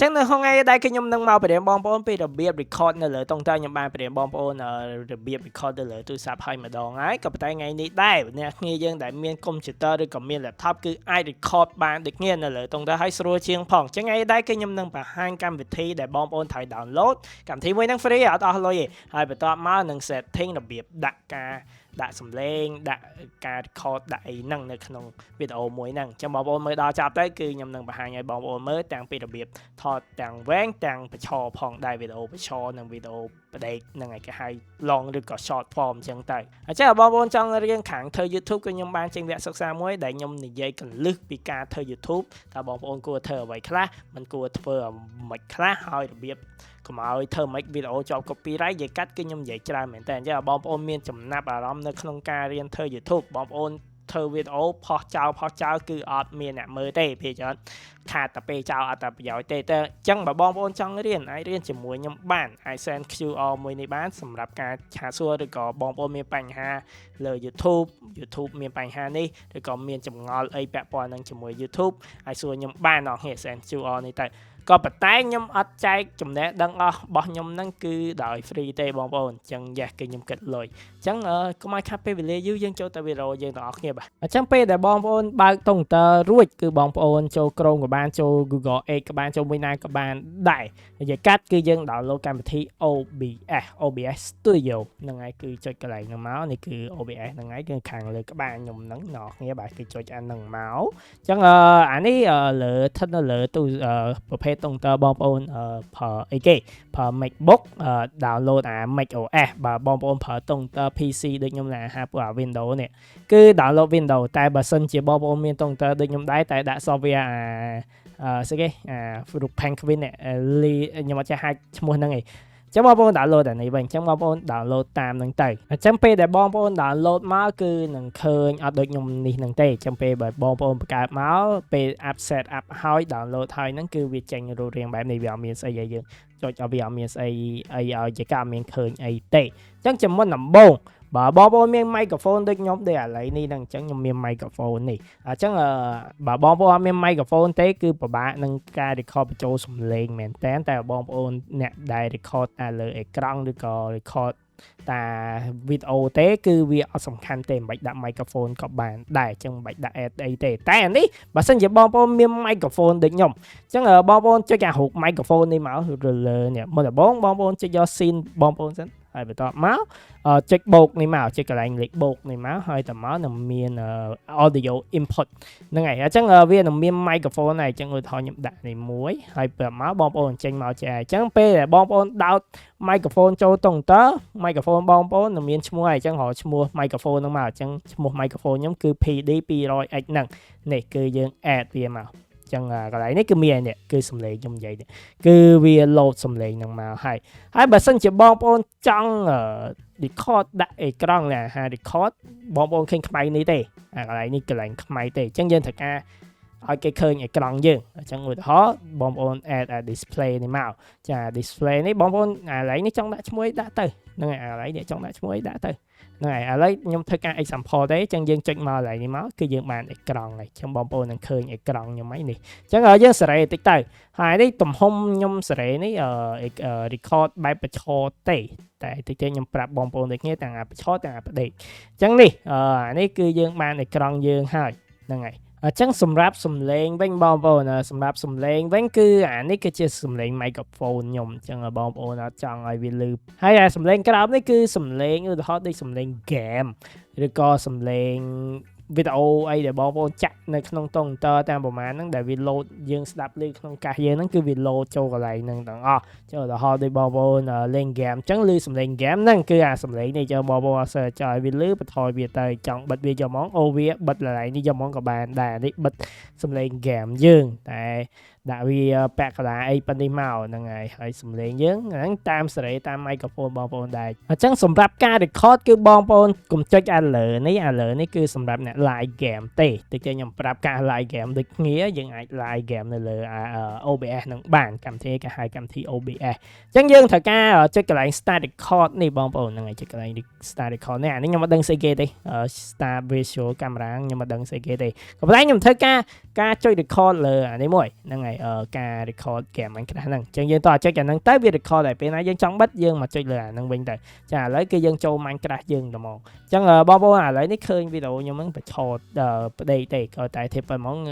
ចឹងនៅក្នុងថ្ងៃដែលខ្ញុំនឹងមកបរៀនបងប្អូនពីរបៀប record នៅលើតុងតើខ្ញុំបានបរៀនបងប្អូនរបៀប record ទៅលើទូរស័ព្ទឲ្យម្ដងហើយក៏ប៉ុន្តែថ្ងៃនេះដែរអ្នកគ្នាយើងដែលមានកុំព្យូទ័រឬក៏មាន laptop គឺអាច record បានដូចគ្នានៅលើតុងតើឲ្យស្រួលជាងផងចឹងថ្ងៃដែរគឺខ្ញុំនឹងបង្ហាញកម្មវិធីដែលបងប្អូនត្រូវ download កម្មវិធីមួយហ្នឹង free អត់អស់លុយទេហើយបន្ទាប់មកនឹង setting របៀបដាក់សំឡេងដាក់ការ record ដាក់អីហ្នឹងនៅក្នុងវីដេអូមួយហ្នឹងចឹងបងប្អូនមើលដល់ចប់ទៅគឺខ្ញុំនឹងបង្ហាញឲ្យបងប្អូនមើលទាំងពីរបៀបថតទាំងវែងទាំងបញ្ឈរផងដែរវីដេអូបញ្ឈរនិងវីដេអូបដិកហ្នឹងឯងគេហៅ long ឬក៏ short form ចឹងទៅអញ្ចឹងបងប្អូនចង់រៀនខាងធ្វើ YouTube ក៏ខ្ញុំបានចេញវគ្គសិក្សាមួយដែលខ្ញុំនិយាយកលឹះពីការធ្វើ YouTube ថាបងប្អូនគួរធ្វើអ្វីខ្លះមិនគួរធ្វើអ្វីខ្លះហើយរបៀបកុំឲ្យធ្វើមិនវីដេអូជាប់ copyright និយាយកាត់គឺខ្ញុំនិយាយច្រើនមែនតើអញ្ចឹងបងប្អូនមានចំណាប់អារម្មណ៍នៅក្នុងការរៀនធ្វើ YouTube បងប្អូនធ្វើវីដេអូផុសចោលគឺអត់មានអ្នកមើលទេពេលច្រើនខាតតែពេលចោលអត់តែប្រយោជន៍ទេតែអញ្ចឹងបើបងប្អូនចង់រៀនអាចរៀនជាមួយខ្ញុំបានអាច send QR មួយនេះបានសម្រាប់ការឆាតសួរឬក៏បងប្អូនមានបញ្ហាលើ YouTube មានបញ្ហានេះឬក៏មានចម្ងល់អីពាក់ព័ន្ធនឹងជាមួយ YouTube អាចសួរខ្ញុំបានអស់គ្នា send QR នេះទៅក៏ប៉ុន្តែខ្ញុំអត់ចែកចំណេះដឹងអស់របស់ខ្ញុំហ្នឹងគឺដោយ free ទេបងប្អូនអញ្ចឹងគឺខ្ញុំគិតលុយអញ្ចឹងកុំឲ្យខាត់ពេលវេលាយូរយើងចូលទៅវីដេអូយើងទាំងអស់គ្នាបាទអញ្ចឹងពេលដែលបងប្អូនបើកតុងតើរួចគឺបងប្អូនចូល Chrome ក៏បានចូល Google Edge ក៏បានចូលមួយណាក៏បានដែរនិយាយកាត់គឺយើង download កម្មវិធី OBS Studio ហ្នឹងហើយគឺចុចកន្លែងហ្នឹងមកនេះគឺ OBS ហ្នឹងហើយគឺខាងលើក្បាលខ្ញុំហ្នឹងអ្នកគ្នាបាទគឺចុចអាហ្នឹងមកអញ្ចឹងអានេះលើស្ថិតនៅលើទូប្រភេទតុងតើបងប្អូនប្រើអីគេប្រើ MacBook download អា macOS បើបងប្អូនប្រើតុងតើ PC ដូចខ្ញុំណាហៅពួកអា Windows នេះគឺ download Windows តែបើសិនជាបងប្អូនមានតុងតើដូចខ្ញុំដែរតែដាក់ software ស្អីគេរូប Penguin នេះខ្ញុំអត់ចេះហៅឈ្មោះហ្នឹងឯងចឹងបងប្អូន download អានេះវិញចឹងបងប្អូន download តាមហ្នឹងទៅអញ្ចឹងពេលដែលបងប្អូន download មកគឺនឹងឃើញអត់ដូចខ្ញុំនេះហ្នឹងទេចឹងពេលបើបងប្អូនបង្កើតមកពេល app set up ហើយ download ហើយហ្នឹងគឺវាចេញរូបរាងបែបនេះវាអត់មានស្អីឲ្យយើងចុចឲ្យវាអត់មានស្អីឲ្យជាការមានឃើញអីទេចឹងជំនុនដំបូងបើបងប្អូនមាន microphone ដូចខ្ញុំដូចឥឡូវនេះហ្នឹងអញ្ចឹងខ្ញុំមាន microphone នេះអញ្ចឹងបើបងប្អូនអត់មាន microphone ទេគឺពិបាកនឹងការ record បញ្ចូលសំឡេងមែនតែបងប្អូនអ្នកដែល record លើអេក្រង់ឬក៏ record តាវីដេអូទេគឺវាអត់សំខាន់ទេមិនបាច់ដាក់ microphone ក៏បានដែរអញ្ចឹងមិនបាច់ដាក់ add អីទេតែអានេះបើសិនជាបងប្អូនមាន microphone ដូចខ្ញុំអញ្ចឹងបងប្អូនចុចអារូប microphone នេះមកលើនេះមុនដំបូងបងប្អូនចុចយក scene បងប្អូនសិនហើយបន្ទាប់មកចុចបូកនេះមកចុចកន្លែងលេខបូកនេះមកហើយតមកនឹងមាន audio input ហ្នឹងហើយអញ្ចឹងវានឹងមាន microphone ហើយអញ្ចឹងឧទាហរណ៍ខ្ញុំដាក់នេះមួយហើយបន្ទាប់មកបងប្អូនចេញមកចេះអញ្ចឹងពេលដែលបងប្អូនដោត microphone ចូលតុងតើ microphone បងប្អូននឹងមានឈ្មោះហើយអញ្ចឹងរកឈ្មោះ microphone ហ្នឹងមកអញ្ចឹងឈ្មោះ microphone ខ្ញុំគឺ PD 200X ហ្នឹងនេះគឺយើង add វាមកចឹងកន្លែងនេះគឺមាននេះគឺសំឡេងខ្ញុំនិយាយនេះគឺវា load សំឡេងហ្នឹងមកហើយបើសិនជាបងប្អូនចង់ record ដាក់អេក្រង់ណាហា record បងប្អូនឃើញខ្មៅនេះទេអាកន្លែងនេះកន្លែងខ្មៅទេអញ្ចឹងយើងត្រូវការឲ្យគេឃើញអេក្រង់យើងអញ្ចឹងឧទាហរណ៍បងប្អូន add display នេះមកចា display នេះបងប្អូនអាកន្លែងនេះចង់ដាក់ឈ្មោះដាក់ទៅហ្នឹងហើយកន្លែងនេះចង់ដាក់ឈ្មោះដាក់ទៅហ្នឹងហើយឥឡូវខ្ញុំធ្វើការ example ទេអញ្ចឹងយើងចុចមកកន្លែងនេះមកគឺយើងបានអេក្រង់ហើយអញ្ចឹងបងប្អូននឹងឃើញអេក្រង់ខ្ញុំហ្នឹងនេះអញ្ចឹងយើងសេរីតិចទៅហើយនេះទំហំខ្ញុំសេរីនេះrecord បែបបញ្ឈរទេតែតិចទេខ្ញុំប្រាប់បងប្អូនដូចគ្នាទាំងអាបញ្ឈរទាំងអាផ្ដេកអញ្ចឹងនេះអានេះគឺយើងបានអេក្រង់យើងហើយហ្នឹងហើយអញ្ចឹងសម្រាប់សំឡេងវិញបងប្អូនសម្រាប់សំឡេងវិញគឺអានេះគឺជាសំឡេង microphone ខ្ញុំអញ្ចឹងបងប្អូនអត់ចង់ឲ្យវាលឺហើយអាសំឡេងក្រោមនេះគឺសំឡេងឧទាហរណ៍ដូចសំឡេង game ឬក៏សំឡេងវីដេអូអីដែលបងប្អូនចាក់នៅក្នុងតុងតើតាមប្រហែលហ្នឹងដែលវា load យើងស្ដាប់ឮក្នុងកាសយើងហ្នឹងគឺវា load ចូលកន្លែងហ្នឹងទាំងអស់ចុះឧទាហរណ៍ដូចបងប្អូនលេង game អញ្ចឹងឮសំឡេង game ហ្នឹងគឺអាសំឡេងនេះចុះបងប្អូនអត់សូវចង់ឲ្យវាឮបន្ថយវាទៅចង់បិទវាយកហ្មងអូវាបិទកន្លែងនេះយកហ្មងក៏បានដែរនេះបិទសំឡេង game យើងតែដាក់វាពាក់កណ្ដាលអីប៉ុណ្នេះមកហ្នឹងហើយសំឡេងយើងហ្នឹងតាមសេរីតាម microphone បងប្អូនដែរអញ្ចឹងសម្រាប់ការ record គឺបងប្អូនកុំចុចលើនេះគឺសម្រាប់អ្នក live game ទេតិចទេខ្ញុំប្រាប់ការ live game ដូចគ្នាយើងអាច live game នៅលើ OBS នឹងបានកម្មវិធីគេហៅកម្មវិធី OBS អញ្ចឹងយើងត្រូវការចុចកន្លែង start record នេះបងប្អូនហ្នឹងហើយចុចកន្លែង start record នេះអានេះខ្ញុំអត់ដឹងស្អីគេទេ start visual camera ខ្ញុំអត់ដឹងស្អីគេទេក៏ប៉ុន្តែខ្ញុំធ្វើការចុច record លើអានេះមួយហ្នឹងហើយ ការ record game Minecraft ហ្នឹងអញ្ចឹងយើងតោះចុចអាហ្នឹងទៅវា record ដែរពេលណាយើងចង់បិទយើងមកចុចលើអាហ្នឹងវិញទៅចាឥឡូវគឺយើងចូល Minecraft យើងទៅមកអញ្ចឹងបងប្អូនឥឡូវនេះឃើញវីដេអូខ្ញុំហ្នឹងបញ្ឆោតប្តីទេក៏តែធៀបប៉ុណ្ណឹងឥ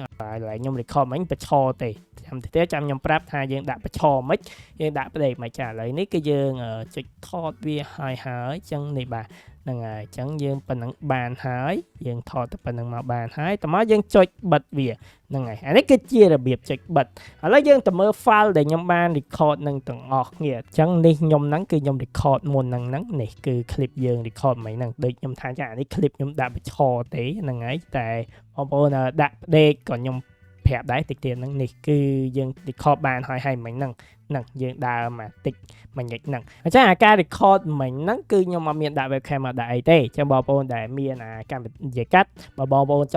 ឡូវខ្ញុំ record មិញបញ្ឆោតទេចាំខ្ញុំប្រាប់ថាយើងដាក់បញ្ឆោមិនយើងដាក់ប្តីមិនចាឥឡូវនេះគឺយើងចុចថតវាហើយអញ្ចឹងនេះបាទហ្នឹងហើយអញ្ចឹងយើងប៉ុណ្ណឹងបានហើយយើងថតទៅប៉ុណ្ណឹងមកបានហើយតោះមកយើងចុចបិទវាហ្នឹងហើយអានេះគឺជារបៀបចុចបិទឥឡូវយើងទៅមើល file ដែលខ្ញុំបាន record នឹងទាំងអស់គ្នាអញ្ចឹងនេះខ្ញុំហ្នឹងគឺខ្ញុំ record មុនហ្នឹងនេះគឺ clip យើង record មិញហ្នឹងដូចខ្ញុំថាចាអានេះ clip ខ្ញុំដាក់បញ្ឆោទេហ្នឹងហើយតែបងប្អូនដាក់ផ្ដេកក៏ខ្ញុំប្រាប់ដែរតិចទៀតហ្នឹងនេះគឺយើង record បានហើយមិញហ្នឹងយើងដើរមកតិចមួយញឹកហ្នឹងអញ្ចឹងអាការ record មិញហ្នឹងគឺខ្ញុំអត់មានដាក់ webcam មកដាក់អីទេអញ្ចឹងបងប្អូនដែលមានអាកម្មវិធីកាត់បើបងប្អូនច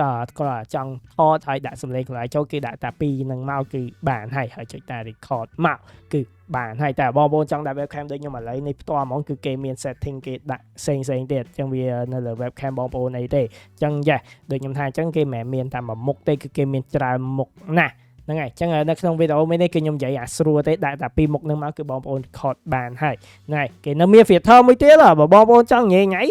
ង់ថតហើយដាក់សំឡេងកន្លែងចូលគឺដាក់តា2ហ្នឹងមកគឺបានហើយចុចតា record មកគឺបានហើយតែបងប្អូនចង់ដាក់ webcam ដូចខ្ញុំឥឡូវនេះផ្ទាល់ហ្មងគឺគេមាន setting គេដាក់ផ្សេងទៀតអញ្ចឹងវានៅលើ webcam បងប្អូនអីទេអញ្ចឹងយ៉ាដូចខ្ញុំថាអញ្ចឹងគេមិនមែនមានតែមួយមុខទេគឺគេមានច្រើនមុខណាស់ហ្នឹងហើយអញ្ចឹងនៅក្នុងវីដេអូនេះគឺខ្ញុំនិយាយអាស្រួលទេដាក់តែ2មុខហ្នឹងមកគឺបងប្អូន record បានហើយហ្នឹងហើយគេនៅមាន filter មួយទៀតបើបងប្អូនចង់ញ៉ៃ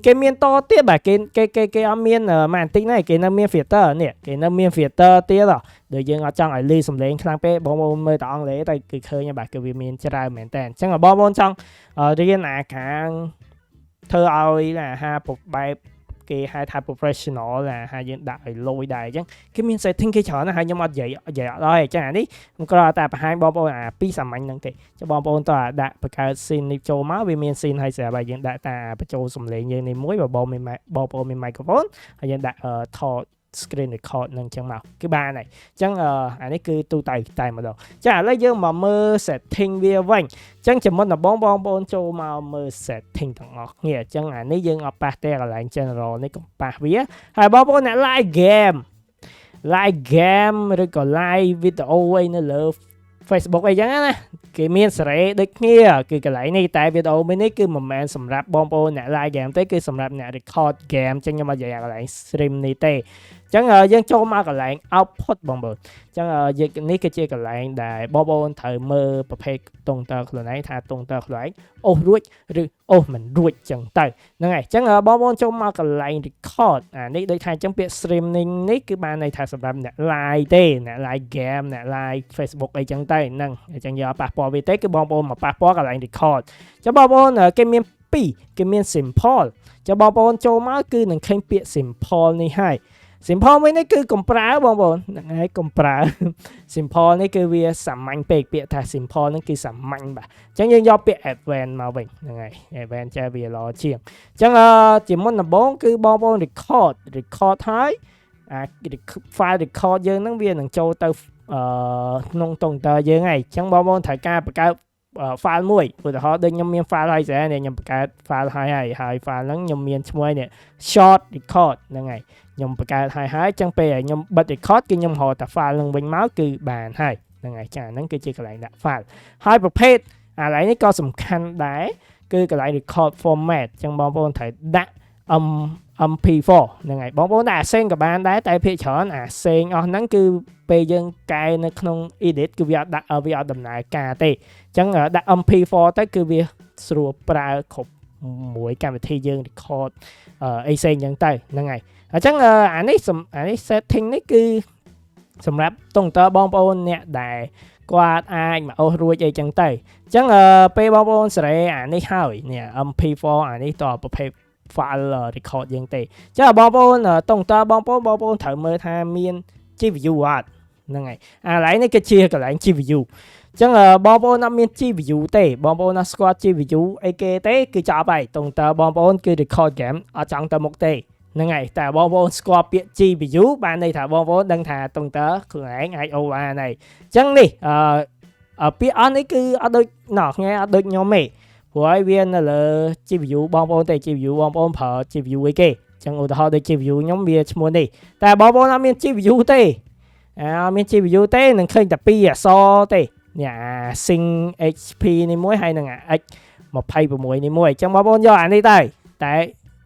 គេមានតទៀតបាទគេអត់មានម៉ានតិចណាគេនៅមាន filter នេះគេនៅមាន filter ទៀតដូចយើងអត់ចង់ឲ្យលឺសំឡេងខ្លាំងពេកបងប្អូនមើលតែអង់គ្លេសតែគឺឃើញបាទគឺវាមានច្រើនមែនតើអញ្ចឹងបងប្អូនចង់រៀនអាខាងធ្វើឲ្យហាបែបគេហៅថា professional ហើយយើងដាក់ឲ្យលយដែរអញ្ចឹងគេមាន setting គេច្រើនណាស់ហើយខ្ញុំអត់និយាយអត់ដល់អញ្ចឹងអានេះខ្ញុំគ្រាន់តែបង្ហាញបងប្អូនអាពីសាមញ្ញហ្នឹងទេចាំបងប្អូនតើដាក់បង្កើត scene នេះចូលមកវាមាន scene ហើយស្រាប់ហើយយើងដាក់តាបញ្ចូលសំឡេងយើងនេះមួយបើបងប្អូនមាន microphone ហើយយើងដាក់ថត screen record នឹងអញ្ចឹងមកគឺបានហើយអញ្ចឹងអានេះគឺទូទៅតែម្ដងចាឥឡូវយើងមកមើល setting វាវិញអញ្ចឹងជំនុំដំបូងបងប្អូនចូលមកមើល setting ទាំងអស់គ្នាអញ្ចឹងអានេះយើងអត់ប៉ះទេកន្លែង general នេះកុំប៉ះវាហើយបងប្អូនអ្នក live game ឬក៏ live video អីនៅលើ Facebook អីចឹងណាគេមានសេរីដូចគ្នាគឺកន្លែងនេះតែវីដេអូមួយនេះគឺមិនមែនសម្រាប់បងប្អូនអ្នក live game ទេគឺសម្រាប់អ្នក record game ចឹងខ្ញុំអត់និយាយកន្លែង stream នេះទេអញ្ចឹងយើងចូលមកកន្លែង output បងប្អូនអញ្ចឹងនេះគឺជាកន្លែងដែលបងប្អូនត្រូវមើលប្រភេទតង់តើខ្លួនឯងថាតង់តើខ្លួនឯងអូសរួចឬអូសមិនរួចចឹងទៅហ្នឹងហើយអញ្ចឹងបងប្អូនចូលមកកន្លែង record អានេះដូចថាអញ្ចឹងពាក្យ streaming នេះគឺបានន័យថាសម្រាប់អ្នក live ទេអ្នក live game អ្នក live Facebook អីចឹងទៅហ្នឹងអញ្ចឹងយកប៉ះពាល់វាទេគឺបងប្អូនមកប៉ះពាល់កន្លែង record អញ្ចឹងបងប្អូនគេមាន2គេមាន simple អញ្ចឹងបងប្អូនចូលមកគឺនឹងឃើញពាក្យ simple នេះហើយ simple មួយនេះគឺកុំប្រើបងប្អូនហ្នឹងហើយកុំប្រើ simple នេះគឺវាសាមញ្ញពេកពាក្យថា simple ហ្នឹងគឺសាមញ្ញបាទអញ្ចឹងយើងយកពាក្យ advanced មកវិញហ្នឹងហើយ advanced ចេះវាល្អជាងអញ្ចឹងជាមុនដំបូងគឺបងប្អូន record ហើយអា file record យើងហ្នឹងវានឹងចូលទៅក្នុងតុងតើយើងហើយអញ្ចឹងបងប្អូនត្រូវការបង្កើត file មួយឧទាហរណ៍ដូចខ្ញុំមាន file ហើយស្អែនេះខ្ញុំបង្កើត file ហើយ file ហ្នឹងខ្ញុំមានឈ្មោះនេះ short record ហ្នឹងហើយខ្ញុំបង្កើតហើយអញ្ចឹងពេលខ្ញុំបិទ record គឺខ្ញុំរកតែ file ហ្នឹងវិញមកគឺបានហើយហ្នឹងហើយចាហ្នឹងគឺជាកន្លែងដាក់ file ហើយប្រភេទអាកន្លែងនេះក៏សំខាន់ដែរគឺកន្លែង record format អញ្ចឹងបងប្អូនត្រូវដាក់ MP4 ហ្នឹងហើយបងប្អូនដាក់អាសេងក៏បានដែរតែភាគច្រើនអាសេងអស់ហ្នឹងគឺពេលយើងកែនៅក្នុង edit គឺវាអត់ដំណើរការទេអញ្ចឹងដាក់ MP4 ទៅគឺវាស្រួលប្រើគ្រប់មួយកម្មវិធីយើង record អីផ្សេងអញ្ចឹងទៅហ្នឹងហើយអញ្ចឹងអានេះ setting នេះគឺសម្រាប់តុងតើបងប្អូនអ្នកដែលគាត់អាចមកអូសរួចអីចឹងទៅអញ្ចឹងពេលបងប្អូនសេរីអានេះហើយនេះ MP4 អានេះតប្រភេទ file record យើងទេចាបងប្អូនតុងតើបងប្អូនត្រូវមើលថាមាន GVU អត់ហ្នឹងហើយអាកន្លែងនេះគឺជាកន្លែង GVU អញ្ចឹងបងប្អូនអត់មាន GVU ទេបងប្អូនអត់ស្គាល់ GVU អីគេទេគឺចប់ហើយតុងតើបងប្អូនគឺ record game អត់ចង់ទៅមុខទេហ្នឹងហើយតែបងប្អូនស្គាល់ពាក្យ GVU បានន័យថាបងប្អូនដឹងថាតុងតើខ្លួនឯងអាចអូបានហើយអញ្ចឹងនេះពាក្យអស់នេះគឺអត់ដូចគ្នាអត់ដូចខ្ញុំទេព្រោះឲ្យវានៅលើ GVU បងប្អូនទេ GVU បងប្អូនប្រើ GVU អីគេអញ្ចឹងឧទាហរណ៍ដូច GVU ខ្ញុំវាឈ្មោះនេះតែបងប្អូនអត់មាន GVU ទេអត់មាន GVU ទេនឹងឃើញតែ2អក្សរទេនេះអា Sing HP នេះមួយហើយនឹងអា X26 នេះមួយអញ្ចឹងបងប្អូនយកអានេះទៅតែ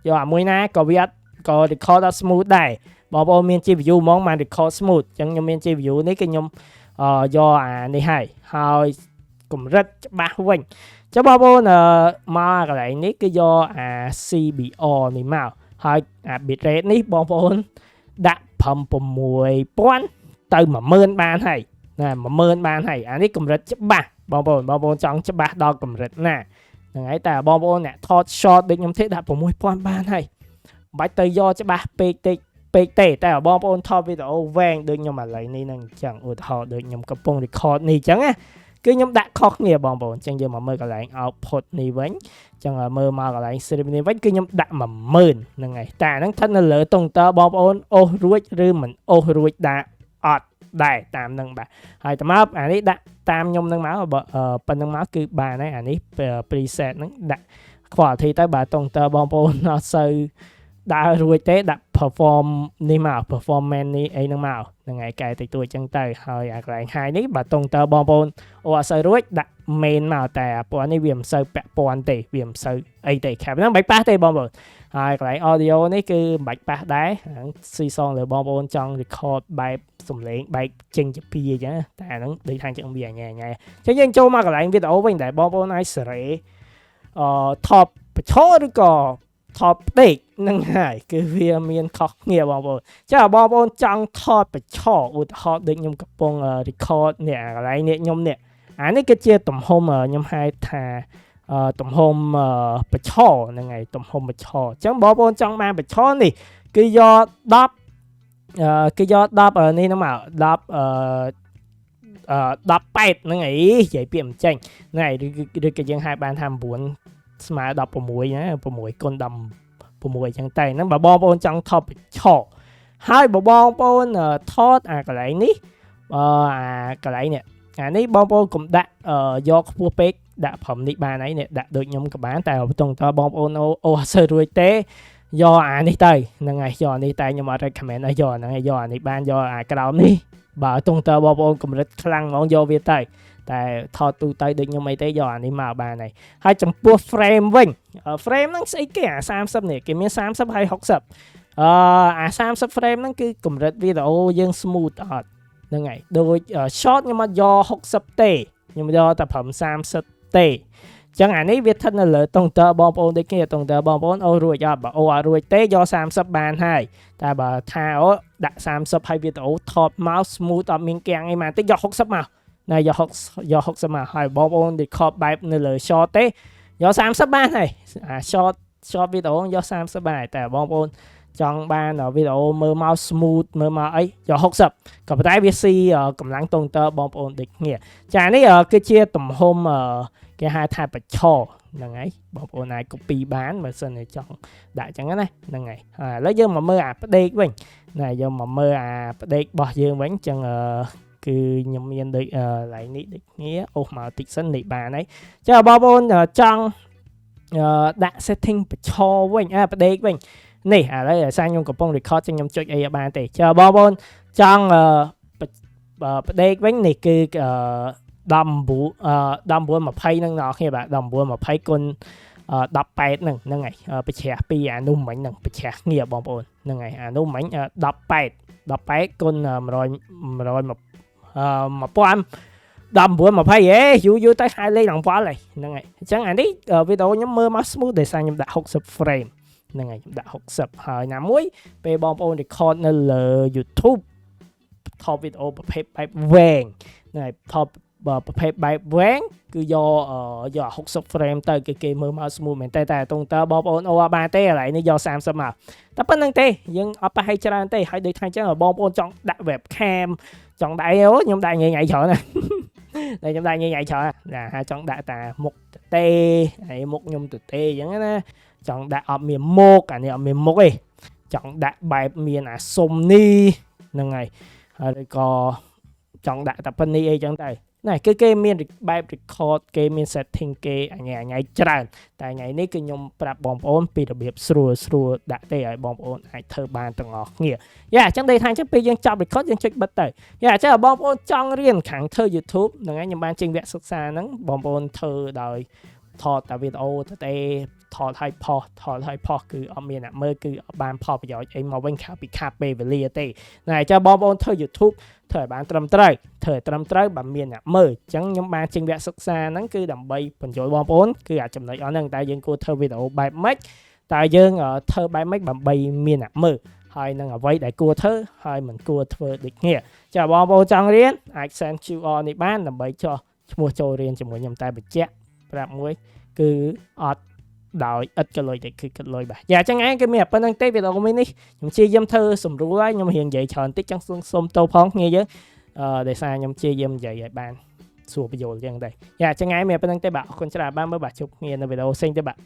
យកអាមួយណាក៏វាក៏ record អត់ smooth ដែរបងប្អូនមាន GVU ហ្មងបាន record smooth អញ្ចឹងខ្ញុំមាន GVU នេះគឺខ្ញុំ យកអានេះហើយកម្រិតច្បាស់វិញចាំបងប្អូនមកកន្លែងនេះគឺយកអា CBR នេះមកហើយអា bit rate នេះបងប្អូនដាក់56,000ទៅ10000បានហើយណា10000បានហើយអានេះកម្រិតច្បាស់បងប្អូនចង់ច្បាស់ដល់កម្រិតណាហ្នឹងហើយតែបងប្អូនអ្នកថត short ដូចខ្ញុំទេដាក់6000បានហើយមិនបាច់ទៅយកច្បាស់ពេកទេតែបងប្អូនថតវីដេអូវែងដូចខ្ញុំឥឡូវនេះហ្នឹងអញ្ចឹងឧទាហរណ៍ដូចខ្ញុំកំពុង record នេះអញ្ចឹងណាគឺខ្ញុំដាក់ខុសគ្នាបងប្អូនអញ្ចឹងយើងមកមើលកន្លែង output នេះវិញអញ្ចឹងមើលមកកន្លែង stream នេះវិញគឺខ្ញុំដាក់10000ហ្នឹងហើយតែហ្នឹងស្ថិតនៅលើតុងទ័របងប្អូនអូសរួចឬមិនអូសរួចដាក់អត់ដែរតាមហ្នឹងបាទហើយតាមមកអានេះដាក់តាមខ្ញុំហ្នឹងមកប៉ុណ្្នឹងមកគឺបានហើយអានេះ preset ហ្នឹងដាក់ quality ទៅបាទតុងទ័របងប្អូនអត់សូវដើររួចទេដាក់ perform នេះមក performance នេះអីហ្នឹងមកហ្នឹងហើយកែតិចតួចចឹងទៅហើយអាកន្លែង high នេះបាទតុងទ័របងប្អូនអូអត់សូវរួចដាក់ main មកតែពណ៌នេះវាមិនសូវពាក់ព័ន្ធទេវាមិនសូវអីទេខាងហ្នឹងមិនប៉ះទេបងប្អូនហើយកន្លែង audio នេះគឺមិនបាច់ប៉ះដែរស៊ីសងលើបងប្អូនចង់ record បែបសំឡេងបែបចេញជាពីអញ្ចឹងតែអាហ្នឹងដូចថាចឹងវាញ៉ៃអញ្ចឹងយើងចូលមកកន្លែង video វិញដែរបងប្អូនអាចសេរី top បញ្ឈរឬក៏ top ដេកហ្នឹងហើយគឺវាមានខុសគ្នាបងប្អូនចាបងប្អូនចង់ថតបញ្ឈរឧទាហរណ៍ដូចខ្ញុំកំពុង record នេះកន្លែងនេះខ្ញុំនេះអានេះគឺជាទំហំខ្ញុំហៅថាទំហំបញ្ឈរហ្នឹងហើយទំហំបញ្ឈរអញ្ចឹងបងប្អូនចង់បានបញ្ឈរនេះគឺយក10នេះហ្នឹងមក18ហ្នឹងហើយនិយាយពាក្យមិនចេញហ្នឹងហើយឬក៏យើងហៅបានថា9ស្មើ16ណា6គុណ16អញ្ចឹងតែហ្នឹងបើបងប្អូនចង់ថតបញ្ឈរហើយបើបងប្អូនថតអាកន្លែងនេះអាកន្លែងនេះអានេះបងប្អូនកុំដាក់យកខ្ពស់ពេកដាក់5នេះបានហើយនេះដាក់ដូចខ្ញុំក៏បានតែបន្តតបងប្អូនអូអត់សូវរួចទេយកអានេះទៅហ្នឹងហើយយកអានេះតែខ្ញុំអត់ recommend ឲ្យយកហ្នឹងហើយយកអានេះបានយកអាក្រោមនេះបើតុងតើបងប្អូនកម្រិតខ្លាំងហ្មងយកវាទៅតែថតទូទៅដូចខ្ញុំអីទេយកអានេះមកបានហើយចំពោះ frame វិញ frame ហ្នឹងស្អីគេអា30នេះគេមាន30ហើយ60អា30 frame ហ្នឹងគឺកម្រិតវីដេអូយើង smooth អត់ហ្នឹងហើយដូច short ខ្ញុំអត់យក60ទេខ្ញុំយកតែ30ទេចឹងអានេះវាស្ថិតនៅលើតុងទ័របងប្អូនដូចគ្នាតុងទ័របងប្អូនអូរួចអត់បើអូអត់រួចទេយក30បានហើយតែបើថាអូដាក់30ហើយវីដេអូថតមក smooth អត់មានគាំងអីមកតិចយក60មកណាយក60មកហើយបងប្អូន record បែបនៅលើ short ទេយក30បានហើយអា short វីដេអូយក30បានតែបងប្អូនចង់បានវីដេអូមើលមក smooth មើលមកអីយក60ក៏ប៉ុន្តែវាស៊ីកម្លាំងតុងទ័របងប្អូនដូចគ្នាចានេះគឺជាទំហំគេហៅថាបញ្ឈរហ្នឹងហើយបងប្អូនអាច copy បានបើសិនជាចង់ដាក់ចឹងណាហ្នឹងហើយឥឡូវយើងមកមើលអាផ្ដេកវិញណាយើងមកមើលអាផ្ដេករបស់យើងវិញចឹងគឺខ្ញុំមានដូចឡៃនេះដូចគ្នាអូសមកតិចសិននេះបានហើយចាបងប្អូនចង់ដាក់ setting បញ្ឈរវិញផ្ដេកវិញនេះឥឡូវឲ្យខ្ញុំកំពុង record ចឹងខ្ញុំចុចអីឲ្យបានទេចាបងប្អូនចង់ផ្ដេកវិញនេះគឺ1920ហ្នឹងណោះគ្នាបាទ1920គុណ18ហ្នឹងហើយប្រឆាស់ពីអានោះមិញហ្នឹងប្រឆាស់គ្នាបងប្អូនហ្នឹងហើយអានោះមិញ18គុណ1920យូរទៅហើយលេខឡើង7ហើយហ្នឹងហើយអញ្ចឹងអានេះវីដេអូខ្ញុំមើលមក smooth ដោយសារខ្ញុំដាក់60 frame ហ្នឹងហើយខ្ញុំដាក់60ហើយណាមួយពេលបងប្អូន record នៅលើ YouTube ថតវីដេអូប្រភេទបែបវែងហ្នឹងហើយថតប្រភេទបែបវែងគឺយក60 frame ទៅគេមើលមក smooth មែនតែតុងតើបងប្អូនអូអត់បានទេឥឡូវនេះយក30មកតែប៉ុណ្្នឹងទេយើងអត់ប្រហែលច្រើនទេហើយដូចថាអញ្ចឹងបងប្អូនចង់ដាក់ webcam ចង់ដាក់អីខ្ញុំដាក់ញ៉ៃច្រើនណាតែខ្ញុំដាក់ញ៉ៃច្រើនណាហើយចង់ដាក់តាមុខតេហើយមុខខ្ញុំតេអញ្ចឹងណាចង់ដាក់អត់មានមុខអានេះអត់មានមុខទេចង់ដាក់បែបមានអាសុំនេះហ្នឹងហើយហើយក៏ចង់ដាក់តែប៉ុណ្នេះអីចឹងទៅណែគឺគេមានបែប record គេមាន setting គេអញច្រើនតែថ្ងៃនេះគឺខ្ញុំប្រាប់បងប្អូនពីរបៀបស្រួលដាក់ទេឲ្យបងប្អូនអាចធ្វើបានទាំងអស់គ្នាយ៉ាអញ្ចឹងដូចថាអញ្ចឹងពេលយើងចាប់ record យើងចុចបិទទៅយ៉ាអញ្ចឹងបងប្អូនចង់រៀនខាងធ្វើ YouTube ហ្នឹងហើយខ្ញុំបានចេញវគ្គសិក្សាហ្នឹងបងប្អូនធ្វើដោយ ថតតែវីដេអូទៅទេថតឲ្យផុសគឺអត់មានអ្នកមើលគឺអត់បានផលប្រយោជន៍អីមកវិញក្រៅពីខាតពេលវេលាទេណែចាំបងប្អូនធ្វើ YouTube ធ្វើឲ្យបានត្រឹមត្រូវបើមានអ្នកមើលអញ្ចឹងខ្ញុំបានចេញវគ្គសិក្សាហ្នឹងគឺដើម្បីបញ្ចូលបងប្អូនគឺអាចចំណុចអស់ហ្នឹងតែយើងគួរធ្វើវីដេអូបែបម៉េចតែយើងធ្វើបែបម៉េចដើម្បីមានអ្នកមើលហើយនឹងអ្វីដែលគួរធ្វើហើយមិនគួរធ្វើដូចគ្នាចាបងប្អូនចង់រៀនអាច send QR នេះបានដើម្បីចោះឈ្មោះចូលរៀនជាមួយខ្ញុំតែបញ្ជាក់ប្រាប់មួយគឺអត់ដោយឥតគលុយទេគឺគលុយបាទយ៉ាចឹងឯងគឺមានប៉ុណ្្នឹងទេវីដេអូមួយនេះខ្ញុំព្យាយាមធ្វើសម្រួលហើយខ្ញុំរៀននិយាយច្រើនតិចចឹងសូមតោផងគ្នាយើងដោយសារខ្ញុំព្យាយាមនិយាយឲ្យបានស្រួលបញ្យល់ចឹងដែរយ៉ាចឹងឯងមានប៉ុណ្្នឹងទេបាទអរគុណច្រើនបានមើលបាទជួបគ្នានៅវីដេអូផ្សេងទៀតបាទ